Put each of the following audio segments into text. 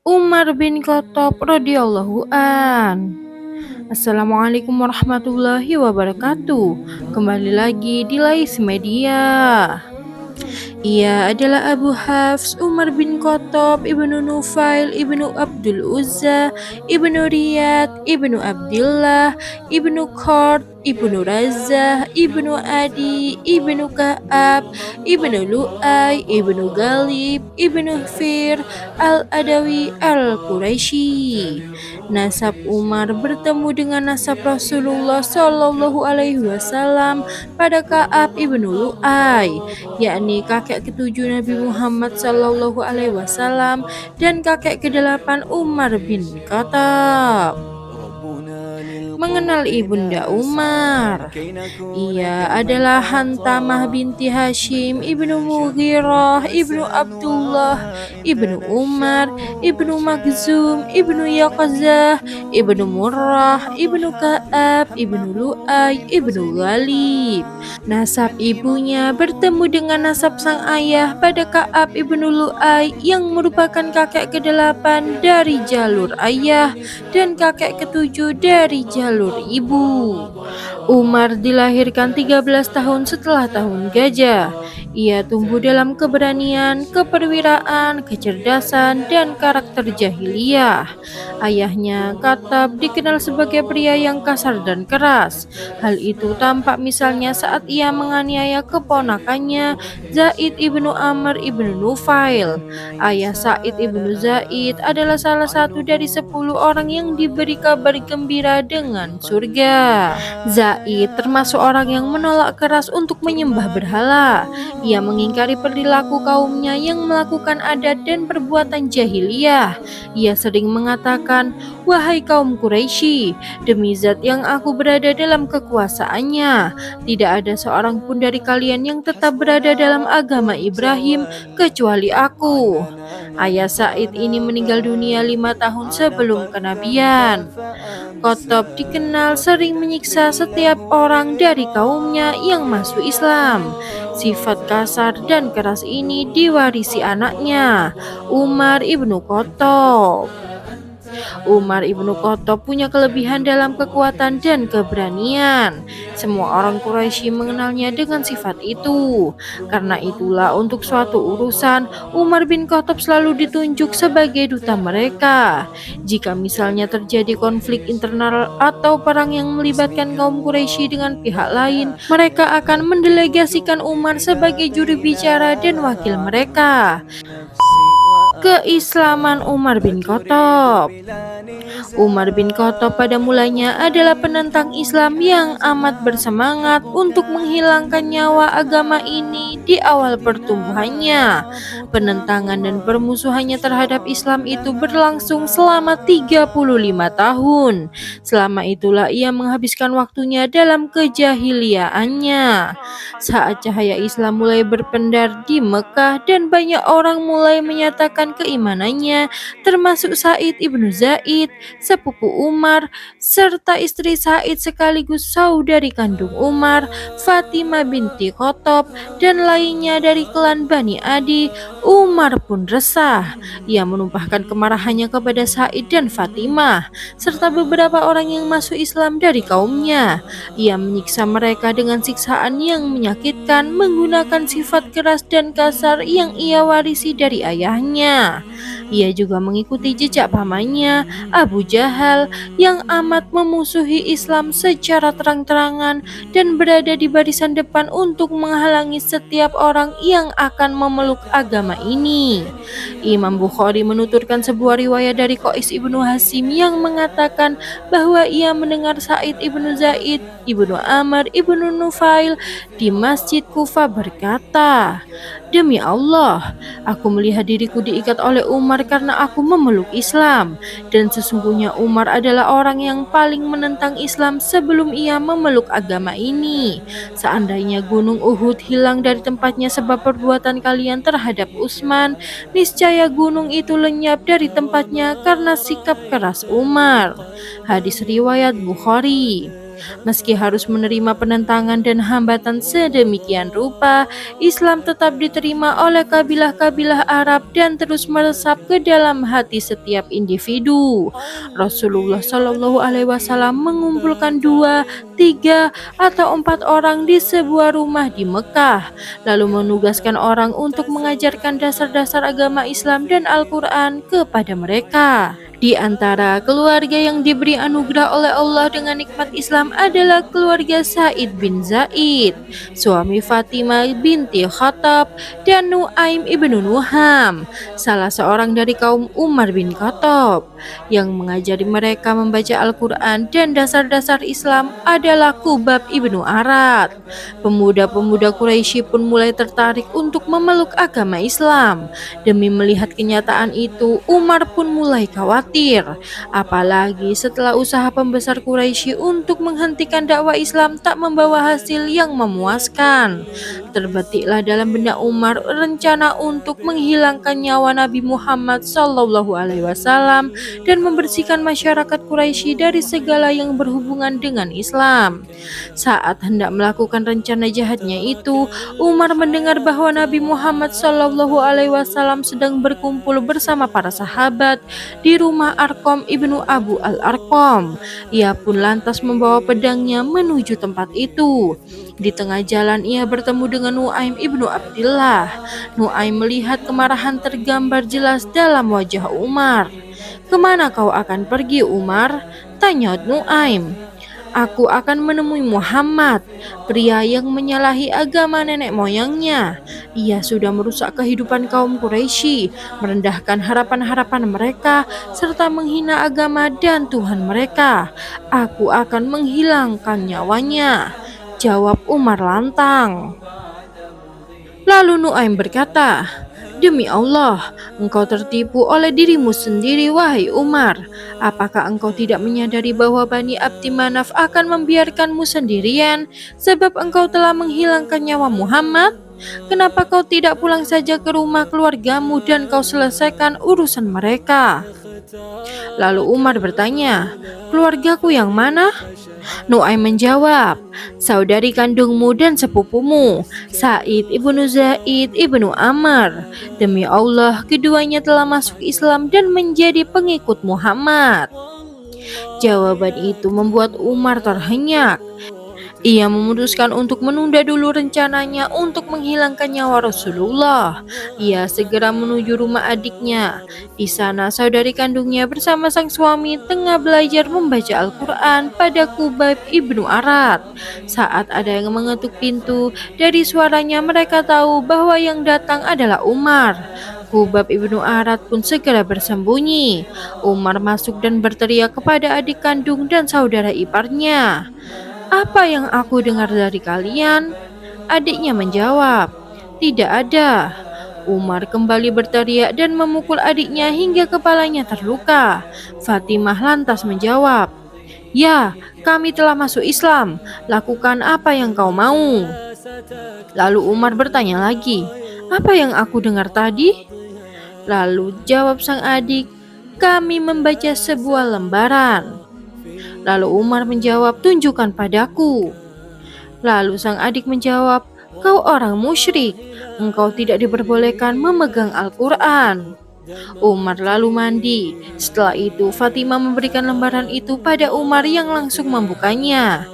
Umar bin Khattab radhiyallahu an. Assalamualaikum warahmatullahi wabarakatuh. Kembali lagi di Lais Media. Ia adalah Abu Hafs Umar bin Khattab ibnu Nufail ibnu Abdul Uzza ibnu Riyad ibnu Abdullah ibnu Qard ibnu Razah ibnu Adi ibnu Ka'ab ibnu Lu'ay ibnu Galib ibnu Fir al-Adawi al-Quraisy. Nasab Umar bertemu dengan nasab Rasulullah Shallallahu Alaihi Wasallam pada Ka'ab ibnu Lu'ay, yakni kakek ketujuh Nabi Muhammad Sallallahu Alaihi Wasallam dan kakek kedelapan Umar bin Khattab. Mengenal Ibunda Umar. Ia adalah Hantamah binti Hashim ibnu Mughirah ibnu Abdullah ibnu Umar ibnu Makhzum ibnu Yaqzah ibnu Murrah ibnu Ka'ab ibnu Lu'ay ibnu Ghalib. Nasab ibunya bertemu dengan nasab sang ayah pada Ka'ab ibnu Lu'ay yang merupakan kakek kedelapan dari jalur ayah dan kakek ketujuh dari jalur ibu. Umar dilahirkan 13 tahun setelah tahun gajah. Ia tumbuh dalam keberanian, keperwiraan, kecerdasan, dan karakter jahiliyah. Ayahnya, Khattab, dikenal sebagai pria yang kasar dan keras. Hal itu tampak misalnya saat ia menganiaya keponakannya, Zaid ibnu Amr ibnu Nufail. Ayah Said ibnu Zaid adalah salah satu dari 10 orang yang diberi kabar gembira dengan surga. Zaid termasuk orang yang menolak keras untuk menyembah berhala. Ia mengingkari perilaku kaumnya yang melakukan adat dan perbuatan jahiliyah. Ia sering mengatakan, "Wahai kaum Quraisy, demi zat yang aku berada dalam kekuasaannya, tidak ada seorang pun dari kalian yang tetap berada dalam agama Ibrahim kecuali aku." Ayah Said ini meninggal dunia 5 tahun sebelum kenabian. Khattab dikenal sering menyiksa setiap orang dari kaumnya yang masuk Islam. Sifat kasar dan keras ini diwarisi anaknya, Umar ibnu Khattab. Umar ibnu Khattab punya kelebihan dalam kekuatan dan keberanian. Semua orang Quraisy mengenalnya dengan sifat itu. Karena itulah untuk suatu urusan, Umar bin Khattab selalu ditunjuk sebagai duta mereka. Jika misalnya terjadi konflik internal atau perang yang melibatkan kaum Quraisy dengan pihak lain, mereka akan mendelegasikan Umar sebagai juru bicara dan wakil mereka. Keislaman Umar bin Khattab. Umar bin Khattab pada mulanya adalah penentang Islam yang amat bersemangat untuk menghilangkan nyawa agama ini di awal pertumbuhannya. Penentangan dan permusuhannya terhadap Islam itu berlangsung selama 35 tahun. Selama itulah ia menghabiskan waktunya dalam kejahiliaannya. Saat cahaya Islam mulai berpendar di Mekah dan banyak orang mulai menyatakan keimanannya, termasuk Said ibnu Zaid, sepupu Umar, serta istri Said sekaligus saudari kandung Umar, Fatimah binti Khattab, dan lainnya dari klan Bani Adi. Umar pun resah. Ia menumpahkan kemarahannya kepada Said dan Fatimah, serta beberapa orang yang masuk Islam dari kaumnya. Ia menyiksa mereka dengan siksaan yang menyakitkan, menggunakan sifat keras dan kasar yang ia warisi dari ayahnya. Ia juga mengikuti jejak pamannya, Abu Jahal, yang amat memusuhi Islam secara terang-terangan dan berada di barisan depan untuk menghalangi setiap orang yang akan memeluk agama ini. Imam Bukhari menuturkan sebuah riwayat dari Qais ibnu Hasim yang mengatakan bahwa ia mendengar Said ibnu Zaid ibnu Amr ibnu Nufail di Masjid Kufa berkata, "Demi Allah, aku melihat diriku diikat oleh Umar karena aku memeluk Islam, dan sesungguhnya Umar adalah orang yang paling menentang Islam sebelum ia memeluk agama ini. Seandainya gunung Uhud hilang dari tempatnya sebab perbuatan kalian terhadap Utsman, niscaya gunung itu lenyap dari tempatnya karena sikap keras Umar." Hadis riwayat Bukhari. Meski harus menerima penentangan dan hambatan sedemikian rupa, Islam tetap diterima oleh kabilah-kabilah Arab dan terus meresap ke dalam hati setiap individu. Rasulullah Shallallahu Alaihi Wasallam mengumpulkan 2, 3, atau 4 orang di sebuah rumah di Mekah, lalu menugaskan orang untuk mengajarkan dasar-dasar agama Islam dan Al-Quran kepada mereka. Di antara keluarga yang diberi anugerah oleh Allah dengan nikmat Islam adalah keluarga Said bin Zaid, suami Fatimah binti Khattab, dan Nuaim ibnu Nuham, salah seorang dari kaum Umar bin Khattab. Yang mengajari mereka membaca Al-Quran dan dasar-dasar Islam adalah Khubab ibnu Arad. Pemuda-pemuda Quraisy pun mulai tertarik untuk memeluk agama Islam. Demi melihat kenyataan itu, Umar pun mulai khawatir, apalagi setelah usaha pembesar Quraisy untuk menghentikan dakwah Islam tak membawa hasil yang memuaskan. Terbetiklah dalam benak Umar rencana untuk menghilangkan nyawa Nabi Muhammad SAW dan membersihkan masyarakat Quraisy dari segala yang berhubungan dengan Islam. Saat hendak melakukan rencana jahatnya itu, Umar mendengar bahwa Nabi Muhammad SAW sedang berkumpul bersama para sahabat di rumah Arqam ibnu Abu al-Arqam. Ia pun lantas membawa pedangnya menuju tempat itu. Di tengah jalan ia bertemu dengan Nuaim ibnu Abdillah. Nuaim melihat kemarahan tergambar jelas dalam wajah Umar. "Kemana kau akan pergi, Umar?" tanya Nuaim. "Aku akan menemui Muhammad, pria yang menyalahi agama nenek moyangnya. Ia sudah merusak kehidupan kaum Quraisy, merendahkan harapan-harapan mereka, serta menghina agama dan Tuhan mereka. Aku akan menghilangkan nyawanya," jawab Umar lantang. Lalu Nuaim berkata, "Demi Allah, engkau tertipu oleh dirimu sendiri, wahai Umar. Apakah engkau tidak menyadari bahwa Bani Abdi Manaf akan membiarkanmu sendirian, sebab engkau telah menghilangkan nyawa Muhammad? Kenapa kau tidak pulang saja ke rumah keluargamu dan kau selesaikan urusan mereka?" Lalu Umar bertanya, "Keluargaku yang mana?" Nuaim menjawab, "Saudari kandungmu dan sepupumu, Said ibnu Zaid ibnu Amr. Demi Allah, keduanya telah masuk Islam dan menjadi pengikut Muhammad." Jawaban itu membuat Umar terhenyak. Ia memutuskan untuk menunda dulu rencananya untuk menghilangkan nyawa Rasulullah. Ia segera menuju rumah adiknya. Di sana saudari kandungnya bersama sang suami tengah belajar membaca Al-Quran pada Khubab ibnu Arad. Saat ada yang mengetuk pintu, dari suaranya mereka tahu bahwa yang datang adalah Umar. Khubab ibnu Arad pun segera bersembunyi. Umar masuk dan berteriak kepada adik kandung dan saudara iparnya, "Apa yang aku dengar dari kalian?" Adiknya menjawab, "Tidak ada." Umar kembali berteriak dan memukul adiknya hingga kepalanya terluka. Fatimah lantas menjawab, "Ya, kami telah masuk Islam. Lakukan apa yang kau mau." Lalu Umar bertanya lagi, "Apa yang aku dengar tadi?" Lalu jawab sang adik, "Kami membaca sebuah lembaran." Lalu Umar menjawab, "Tunjukkan padaku." Lalu sang adik menjawab, "Kau orang musyrik, engkau tidak diperbolehkan memegang Al-Quran." Umar lalu mandi. Setelah itu Fatimah memberikan lembaran itu pada Umar yang langsung membukanya.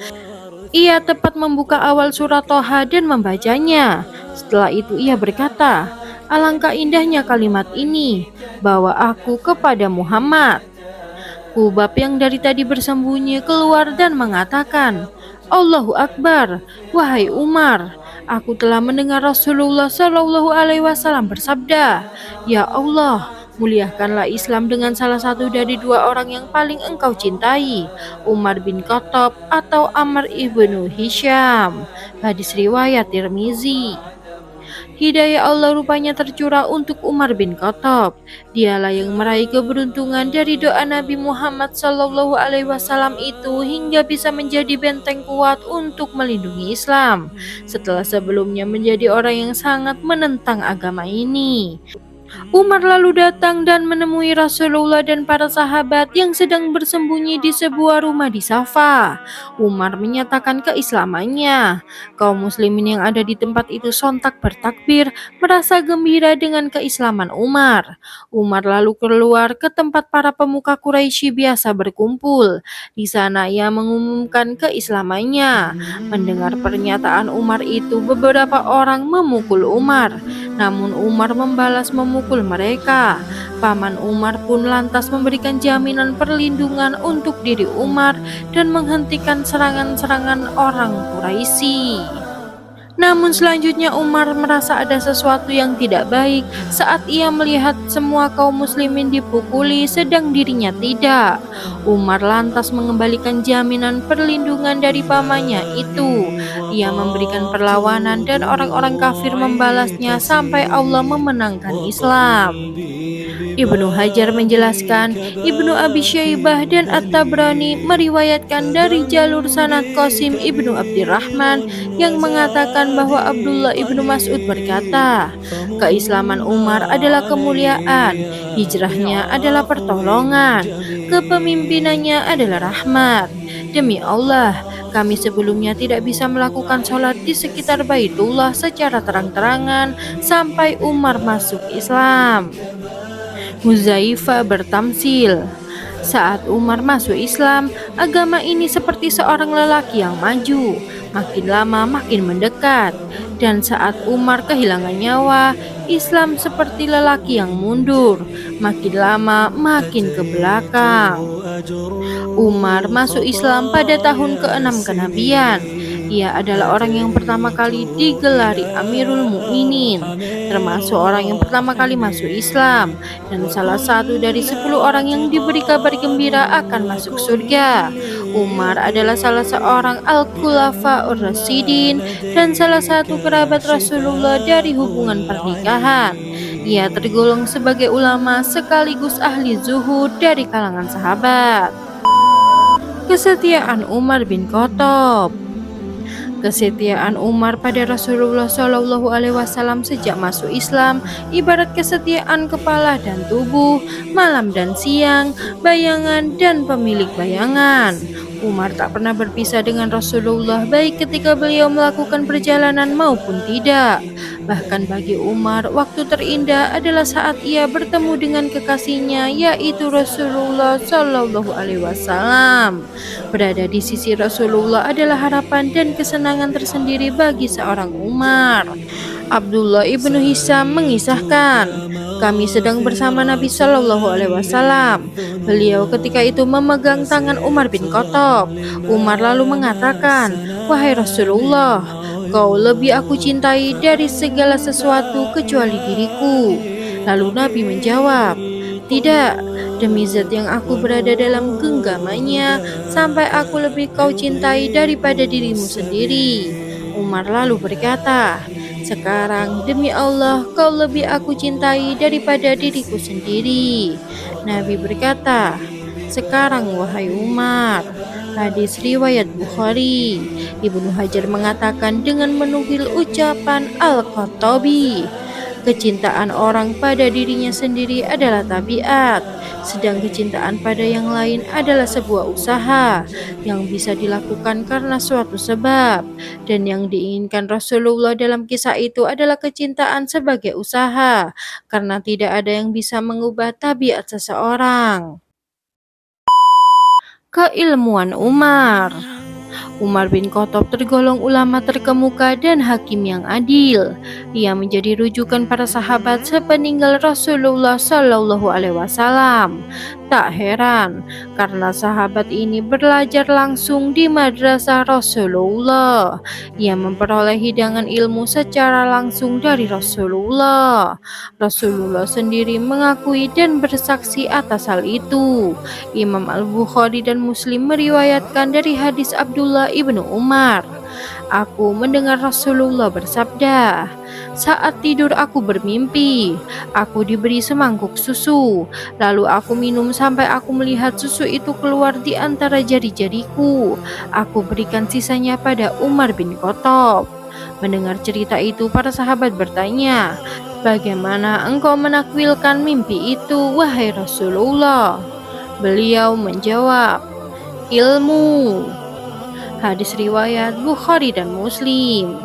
Ia tepat membuka awal surat Toha dan membacanya. Setelah itu ia berkata, "Alangkah indahnya kalimat ini, bawa aku kepada Muhammad." Khubab yang dari tadi bersembunyi keluar dan mengatakan, "Allahu Akbar, wahai Umar, aku telah mendengar Rasulullah Shallallahu Alaihi Wasallam bersabda, 'Ya Allah, muliakanlah Islam dengan salah satu dari 2 orang yang paling engkau cintai, Umar bin Khattab atau Amr ibnu Hisham.'" Hadis riwayat Tirmizi. Hidayah Allah rupanya tercurah untuk Umar bin Khattab. Dialah yang meraih keberuntungan dari doa Nabi Muhammad SAW itu hingga bisa menjadi benteng kuat untuk melindungi Islam, setelah sebelumnya menjadi orang yang sangat menentang agama ini. Umar lalu datang dan menemui Rasulullah dan para sahabat yang sedang bersembunyi di sebuah rumah di Safa. Umar menyatakan keislamannya. Kaum muslimin yang ada di tempat itu sontak bertakbir, merasa gembira dengan keislaman Umar. Umar lalu keluar ke tempat para pemuka Quraisy biasa berkumpul. Di sana ia mengumumkan keislamannya. Mendengar pernyataan Umar itu, beberapa orang memukul Umar. Namun Umar membalas memukul mereka. Paman Umar pun lantas memberikan jaminan perlindungan untuk diri Umar dan menghentikan serangan-serangan orang Quraisy. Namun selanjutnya Umar merasa ada sesuatu yang tidak baik saat ia melihat semua kaum muslimin dipukuli sedang dirinya tidak. Umar lantas mengembalikan jaminan perlindungan dari pamannya itu. Ia memberikan perlawanan dan orang-orang kafir membalasnya sampai Allah memenangkan Islam. Ibnu Hajar menjelaskan, Ibnu Abi Syaibah dan At-Tabrani meriwayatkan dari jalur sanad Qasim Ibnu Abdurrahman yang mengatakan bahwa Abdullah Ibnu Mas'ud berkata, keislaman Umar adalah kemuliaan, hijrahnya adalah pertolongan, kepemimpinannya adalah rahmat. Demi Allah, kami sebelumnya tidak bisa melakukan sholat di sekitar Baitullah secara terang-terangan sampai Umar masuk Islam. Huzaifah bertamsil, saat Umar masuk Islam, agama ini seperti seorang lelaki yang maju, makin lama makin mendekat. Dan saat Umar kehilangan nyawa, Islam seperti lelaki yang mundur, makin lama makin ke belakang. Umar masuk Islam pada tahun ke-6 kenabian. Ia adalah orang yang pertama kali digelari Amirul Mukminin, termasuk orang yang pertama kali masuk Islam, dan salah satu dari 10 orang yang diberi kabar gembira akan masuk surga. Umar adalah salah seorang Al-Khulafa Ar-Rasyidin dan salah satu kerabat Rasulullah dari hubungan pernikahan. Ia tergolong sebagai ulama sekaligus ahli zuhud dari kalangan sahabat. Kesetiaan Umar bin Khattab. Kesetiaan Umar pada Rasulullah Shallallahu Alaihi Wasallam sejak masuk Islam ibarat kesetiaan kepala dan tubuh, malam dan siang, bayangan dan pemilik bayangan. Umar tak pernah berpisah dengan Rasulullah baik ketika beliau melakukan perjalanan maupun tidak. Bahkan bagi Umar, waktu terindah adalah saat ia bertemu dengan kekasihnya yaitu Rasulullah Shallallahu Alaihi Wasallam. Berada di sisi Rasulullah adalah harapan dan kesenangan tersendiri bagi seorang Umar. Abdullah ibnu Hisam mengisahkan, kami sedang bersama Nabi Shallallahu Alaihi Wasallam. Beliau ketika itu memegang tangan Umar bin Khattab. Umar lalu mengatakan, wahai Rasulullah, kau lebih aku cintai dari segala sesuatu kecuali diriku. Lalu Nabi menjawab, tidak, demi zat yang aku berada dalam genggamannya, sampai aku lebih kau cintai daripada dirimu sendiri. Umar lalu berkata, sekarang demi Allah kau lebih aku cintai daripada diriku sendiri. Nabi berkata, sekarang wahai Umar. Hadis riwayat Bukhari. Ibnu Hajar mengatakan dengan menukil ucapan Al-Khattabi, kecintaan orang pada dirinya sendiri adalah tabiat, sedang kecintaan pada yang lain adalah sebuah usaha yang bisa dilakukan karena suatu sebab. Dan yang diinginkan Rasulullah dalam kisah itu adalah kecintaan sebagai usaha, karena tidak ada yang bisa mengubah tabiat seseorang. Keilmuan Umar. Umar bin Khattab tergolong ulama terkemuka dan hakim yang adil. Ia menjadi rujukan para sahabat sepeninggal Rasulullah Shallallahu Alaihi Wasallam. Tak heran, karena sahabat ini belajar langsung di madrasah Rasulullah. Ia memperoleh hidangan ilmu secara langsung dari Rasulullah. Rasulullah sendiri mengakui dan bersaksi atas hal itu. Imam Al-Bukhari dan Muslim meriwayatkan dari hadis Abdullah ibnu Umar. Aku mendengar Rasulullah bersabda, "Saat tidur aku bermimpi, aku diberi semangkuk susu, lalu aku minum sampai aku melihat susu itu keluar di antara jari-jariku. Aku berikan sisanya pada Umar bin Khattab." Mendengar cerita itu, para sahabat bertanya, "Bagaimana engkau menakwilkan mimpi itu, wahai Rasulullah?" Beliau menjawab, "Ilmu." Hadis riwayat Bukhari dan Muslim.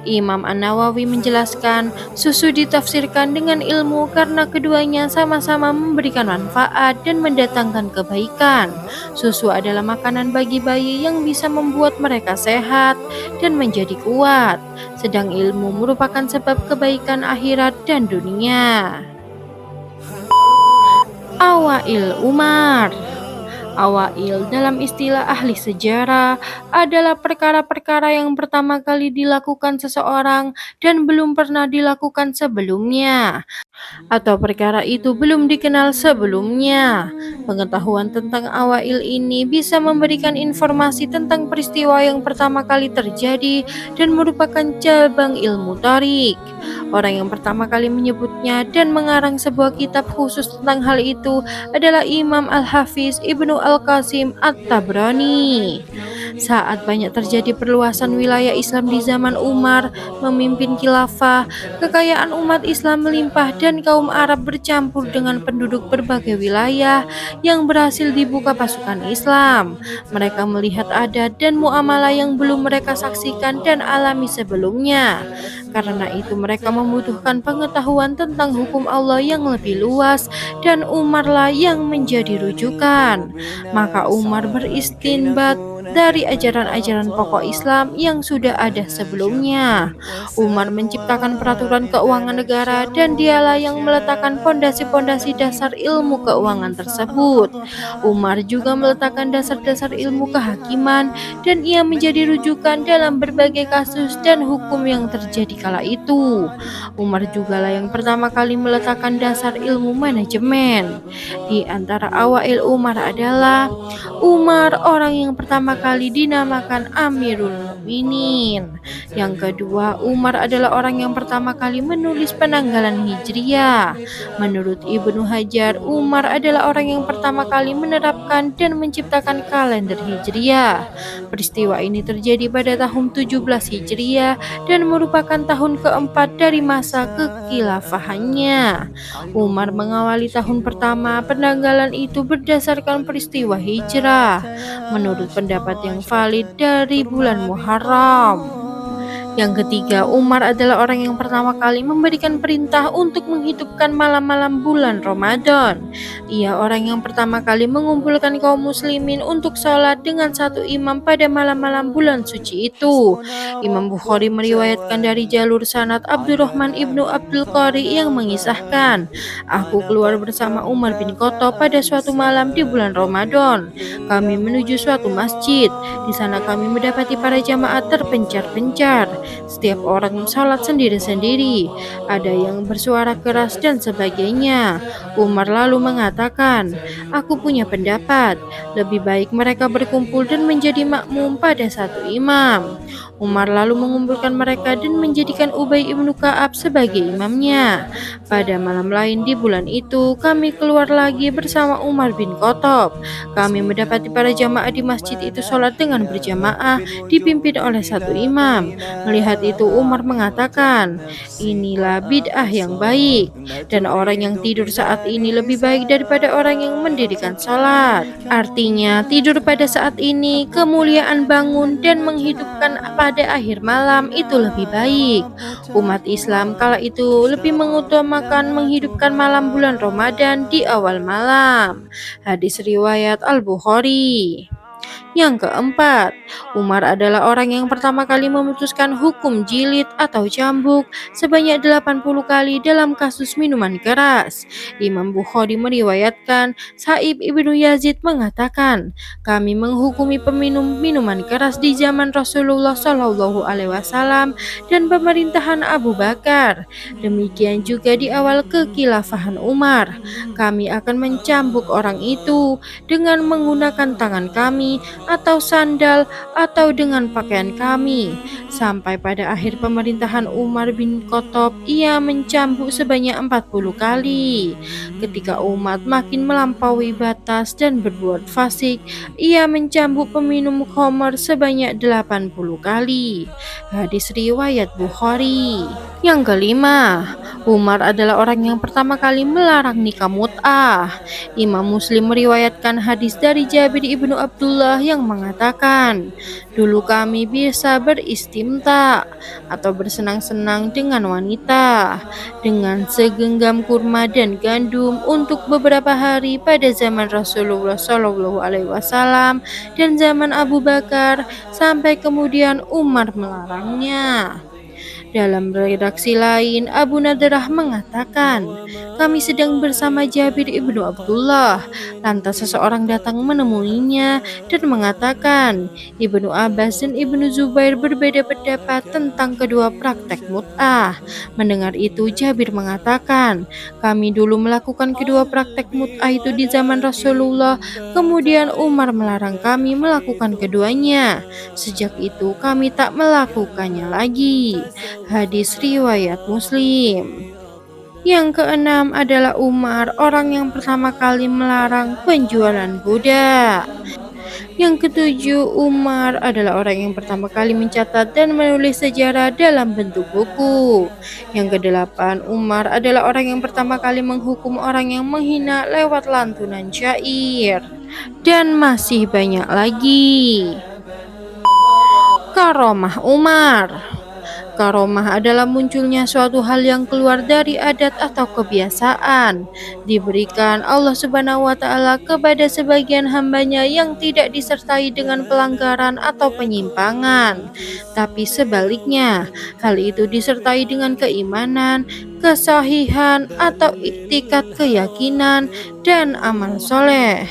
Imam An-Nawawi menjelaskan, susu ditafsirkan dengan ilmu karena keduanya sama-sama memberikan manfaat dan mendatangkan kebaikan. Susu adalah makanan bagi bayi yang bisa membuat mereka sehat dan menjadi kuat, sedang ilmu merupakan sebab kebaikan akhirat dan dunia. Awail Umar. Awail dalam istilah ahli sejarah adalah perkara-perkara yang pertama kali dilakukan seseorang dan belum pernah dilakukan sebelumnya, atau perkara itu belum dikenal sebelumnya. Pengetahuan tentang awail ini bisa memberikan informasi tentang peristiwa yang pertama kali terjadi dan merupakan cabang ilmu tarik. Orang yang pertama kali menyebutnya dan mengarang sebuah kitab khusus tentang hal itu adalah Imam Al-Hafiz Ibnu Al-Qasim At-Tabrani. Saat banyak terjadi perluasan wilayah Islam di zaman Umar memimpin khilafah, kekayaan umat Islam melimpah dan kaum Arab bercampur dengan penduduk berbagai wilayah yang berhasil dibuka pasukan Islam. Mereka melihat adat dan muamalah yang belum mereka saksikan dan alami sebelumnya. Karena itu mereka membutuhkan pengetahuan tentang hukum Allah yang lebih luas dan Umarlah yang menjadi rujukan. Maka Umar beristinbat dari ajaran-ajaran pokok Islam yang sudah ada sebelumnya. Umar menciptakan peraturan keuangan negara dan dialah yang meletakkan pondasi-pondasi dasar ilmu keuangan tersebut. Umar juga meletakkan dasar-dasar ilmu kehakiman dan ia menjadi rujukan dalam berbagai kasus dan hukum yang terjadi kala itu. Umar jugalah yang pertama kali meletakkan dasar ilmu manajemen. Di antara awail Umar adalah Umar, orang yang pertama kali dinamakan Amirul Mukminin. Yang kedua, Umar adalah orang yang pertama kali menulis penanggalan Hijriah. Menurut Ibnu Hajar, Umar adalah orang yang pertama kali menerapkan dan menciptakan kalender Hijriah. Peristiwa ini terjadi pada tahun 17 Hijriah dan merupakan tahun keempat dari masa kekhilafahannya. Umar mengawali tahun pertama penanggalan itu berdasarkan peristiwa hijrah. Menurut pendapat yang valid dari bulan Muharram. Yang ketiga, Umar adalah orang yang pertama kali memberikan perintah untuk menghidupkan malam-malam bulan Ramadan. Ia orang yang pertama kali mengumpulkan kaum muslimin untuk sholat dengan satu imam pada malam-malam bulan suci itu. Imam Bukhari meriwayatkan dari jalur sanad Abdurrahman ibnu Abdul Qari yang mengisahkan, "Aku keluar bersama Umar bin Khattab pada suatu malam di bulan Ramadan. Kami menuju suatu masjid. Di sana kami mendapati para jamaah terpencar-pencar. Setiap orang sholat sendiri-sendiri. Ada yang bersuara keras dan sebagainya. Umar lalu mengatakan, 'Aku punya pendapat. Lebih baik mereka berkumpul dan menjadi makmum pada satu imam.' Umar lalu mengumpulkan mereka dan menjadikan Ubay ibnu Ka'ab sebagai imamnya. Pada malam lain di bulan itu, kami keluar lagi bersama Umar bin Khattab. Kami mendapati para jamaah di masjid itu sholat dengan berjamaah dipimpin oleh satu imam. Melihat itu Umar mengatakan, 'Inilah bid'ah yang baik, dan orang yang tidur saat ini lebih baik daripada orang yang mendirikan sholat.' Artinya tidur pada saat ini, kemuliaan bangun dan menghidupkan pada akhir malam itu lebih baik. Umat Islam kala itu lebih mengutamakan menghidupkan malam bulan Ramadan di awal malam." Hadis riwayat Al-Bukhari. Yang keempat, Umar adalah orang yang pertama kali memutuskan hukum jilid atau cambuk sebanyak 80 kali dalam kasus minuman keras. Imam Bukhari meriwayatkan, Sa'ib ibnu Yazid mengatakan, "Kami menghukumi peminum minuman keras di zaman Rasulullah Shallallahu Alaihi Wasallam dan pemerintahan Abu Bakar. Demikian juga di awal kekhilafahan Umar. Kami akan mencambuk orang itu dengan menggunakan tangan kami atau sandal, atau dengan pakaian kami. Sampai pada akhir pemerintahan Umar bin Khattab, ia mencambuk sebanyak 40 kali. Ketika umat makin melampaui batas dan berbuat fasik, ia mencambuk peminum khamar sebanyak 80 kali. Hadis riwayat Bukhari. Yang kelima, Umar adalah orang yang pertama kali melarang nikah mut'ah. Imam Muslim meriwayatkan hadis dari Jabir ibnu Abdullah yang mengatakan, dulu kami bisa beristimta atau bersenang-senang dengan wanita dengan segenggam kurma dan gandum untuk beberapa hari pada zaman Rasulullah SAW dan zaman Abu Bakar, sampai kemudian Umar melarangnya. Dalam redaksi lain, Abu Nadrah mengatakan, kami sedang bersama Jabir ibnu Abdullah. Lantas seseorang datang menemuinya dan mengatakan, Ibnu Abbas dan Ibnu Zubair berbeda pendapat tentang kedua praktek mut'ah. Mendengar itu, Jabir mengatakan, kami dulu melakukan kedua praktek mut'ah itu di zaman Rasulullah, kemudian Umar melarang kami melakukan keduanya. Sejak itu kami tak melakukannya lagi. Hadis riwayat Muslim. Yang keenam adalah Umar, orang yang pertama kali melarang penjualan budak. Yang ketujuh, Umar adalah orang yang pertama kali mencatat dan menulis sejarah dalam bentuk buku. Yang kedelapan, Umar adalah orang yang pertama kali menghukum orang yang menghina lewat lantunan syair. Dan masih banyak lagi. Karomah Umar. Karomah adalah munculnya suatu hal yang keluar dari adat atau kebiasaan, diberikan Allah Subhanahu wa Ta'ala kepada sebagian hambanya yang tidak disertai dengan pelanggaran atau penyimpangan, tapi sebaliknya, hal itu disertai dengan keimanan, kesahihan atau iktikad keyakinan dan amal soleh.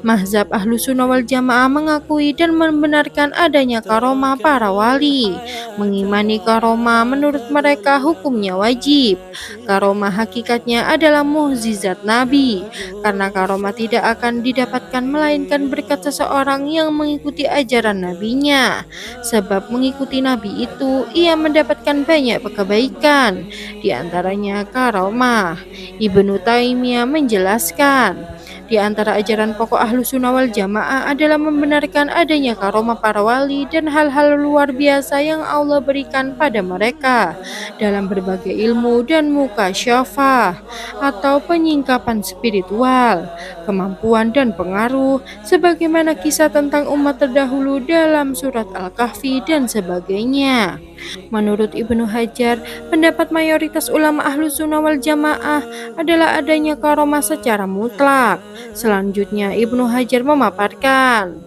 Mazhab Ahlussunnah wal Jamaah mengakui dan membenarkan adanya karomah para wali. Mengimani karomah menurut mereka hukumnya wajib. Karomah hakikatnya adalah mukjizat Nabi, karena karomah tidak akan didapatkan melainkan berkat seseorang yang mengikuti ajaran nabinya. Sebab mengikuti Nabi itu ia mendapatkan banyak kebaikan, di antaranya karomah. Ibnu Taimiyah menjelaskan, di antara ajaran pokok Ahlussunnah wal Jamaah adalah membenarkan adanya karomah para wali dan hal-hal luar biasa yang Allah berikan pada mereka dalam berbagai ilmu dan mukasyafah atau penyingkapan spiritual, kemampuan dan pengaruh, sebagaimana kisah tentang umat terdahulu dalam surat Al-Kahfi dan sebagainya. Menurut Ibnu Hajar, pendapat mayoritas ulama Ahlussunnah wal Jamaah adalah adanya karomah secara mutlak. Selanjutnya, Ibnu Hajar memaparkan,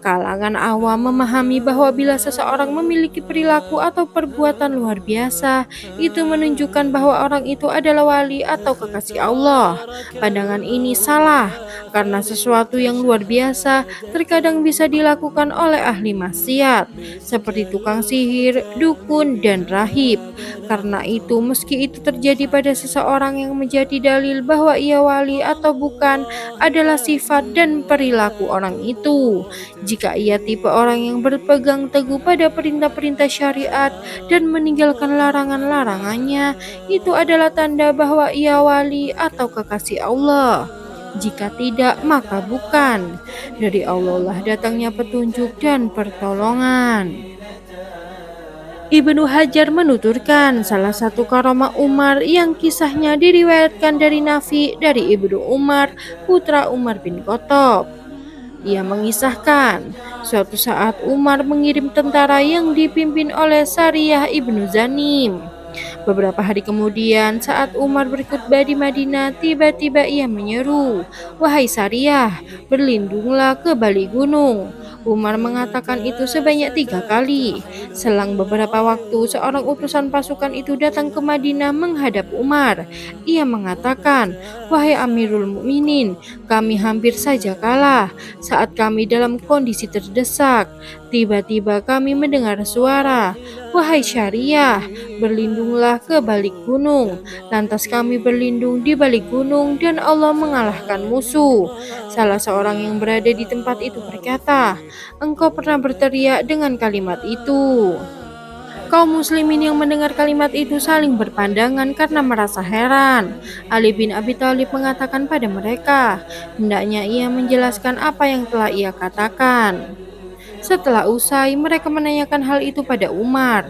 kalangan awam memahami bahwa bila seseorang memiliki perilaku atau perbuatan luar biasa, itu menunjukkan bahwa orang itu adalah wali atau kekasih Allah. Pandangan ini salah, karena sesuatu yang luar biasa terkadang bisa dilakukan oleh ahli maksiat, seperti tukang sihir, dukun, dan rahib. Karena itu, meski itu terjadi pada seseorang, yang menjadi dalil bahwa ia wali atau bukan adalah sifat dan perilaku orang itu. Jika ia tipe orang yang berpegang teguh pada perintah-perintah syariat dan meninggalkan larangan-larangannya, itu adalah tanda bahwa ia wali atau kekasih Allah. Jika tidak, maka bukan. Dari Allah lah datangnya petunjuk dan pertolongan. Ibnu Hajar menuturkan salah satu karomah Umar yang kisahnya diriwayatkan dari Nafi dari Ibnu Umar, putra Umar bin Khattab. Ia mengisahkan, suatu saat Umar mengirim tentara yang dipimpin oleh Sariyah ibnu Zanim. Beberapa hari kemudian, saat Umar berkhutbah di Madinah, tiba-tiba ia menyeru, "Wahai Sariyah, berlindunglah ke balik gunung." Umar mengatakan itu sebanyak 3 kali. Selang beberapa waktu, seorang utusan pasukan itu datang ke Madinah menghadap Umar. Ia mengatakan, "Wahai Amirul Mukminin, kami hampir saja kalah saat kami dalam kondisi terdesak. Tiba-tiba kami mendengar suara, "Wahai Syariah, berlindunglah ke balik gunung." Lantas kami berlindung di balik gunung dan Allah mengalahkan musuh. Salah seorang yang berada di tempat itu berkata, "Engkau pernah berteriak dengan kalimat itu?" Kaum muslimin yang mendengar kalimat itu saling berpandangan karena merasa heran. Ali bin Abi Thalib mengatakan pada mereka, hendaknya ia menjelaskan apa yang telah ia katakan. Setelah usai, mereka menanyakan hal itu pada Umar.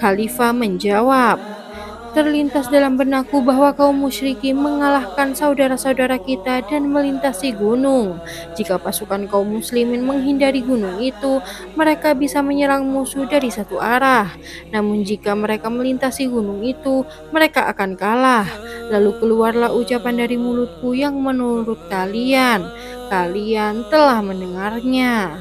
Khalifah menjawab, terlintas dalam benakku bahwa kaum musyrikin mengalahkan saudara-saudara kita dan melintasi gunung. Jika pasukan kaum muslimin menghindari gunung itu, mereka bisa menyerang musuh dari satu arah. Namun jika mereka melintasi gunung itu, mereka akan kalah. Lalu keluarlah ucapan dari mulutku yang menurut kalian telah mendengarnya.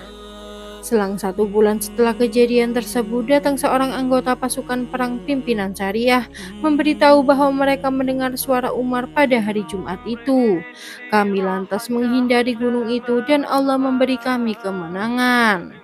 Selang 1 bulan setelah kejadian tersebut, datang seorang anggota pasukan perang pimpinan Syariah memberitahu bahwa mereka mendengar suara Umar pada hari Jumat itu. Kami lantas menghindari gunung itu dan Allah memberi kami kemenangan.